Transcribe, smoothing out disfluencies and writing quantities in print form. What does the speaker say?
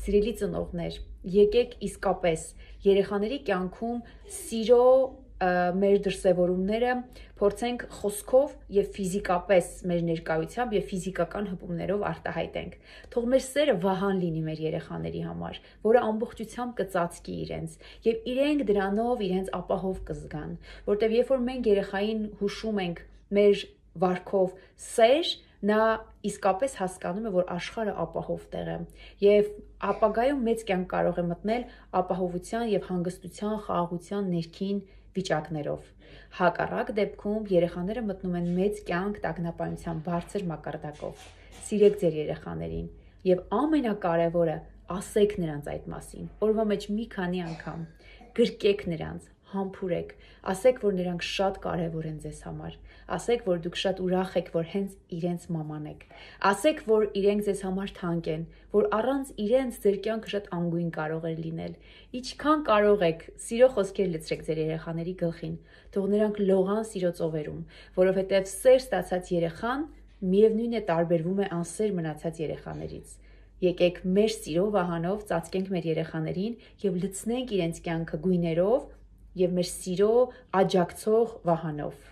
Սիրելի ծնողներ, եկեք իսկապես երեխաների կյանքում սիրո մեր դրսևորումները փորձենք խոսքով եւ ֆիզիկապես մեր ներկայությամբ եւ ֆիզիկական հպումներով արտահայտենք։ Թող մեր սերը վահան լինի մեր երեխաների համար, որը ամբողջությամբ կծածկի իրենց եւ իրենք դրանով իրենց ապահով կզգան, որտեւ երբ որ մենք երեխային հուշում ենք մեր վարքով սեր, նա իսկապես հասկանում է, որ աշխարհը ապահով տեղ է եւ ապագայում մեծ կյանք կարող է մտնել ապահովության եւ հանգստության, խաղաղության ներքին վիճակներով։ Հակառակ դեպքում երեխաները մտնում են մեծ կյանք տագնապայության բարձր մակարդակով։ Սիրեք ձեր երեխաներին եւ ամենակարևորը ասեք նրանց այդ մասին։ Օրվա մեջ մի քանի անգամ գրկեք նրանց, համբուրեք, ասեք, որ նրանք շատ կարևոր են ձեզ համար, ասեք, որ դուք շատ ուրախ եք, որ հենց իրենց մաման եք, ասեք, որ իրենք ձեզ համար թանկ են, որ առանց իրենց ձեր կյանքը շատ անգույն կարող էր լինել։ Ինչքան կարող եք, սիրո խոսքեր լցրեք ձեր երեխաների գլխին, թող նրանք լողան սիրո ծովերում, որովհետև սեր ստացած երեխան միևնույն է տարբերվում է անսեր մնացած երեխաներից։ Եկեք մեր սիրո վահանով ծածկենք մեր երեխաներին եւ լցնենք իրենց կյանքը գույներով եւ մեր սիրո աջակցող վահանով։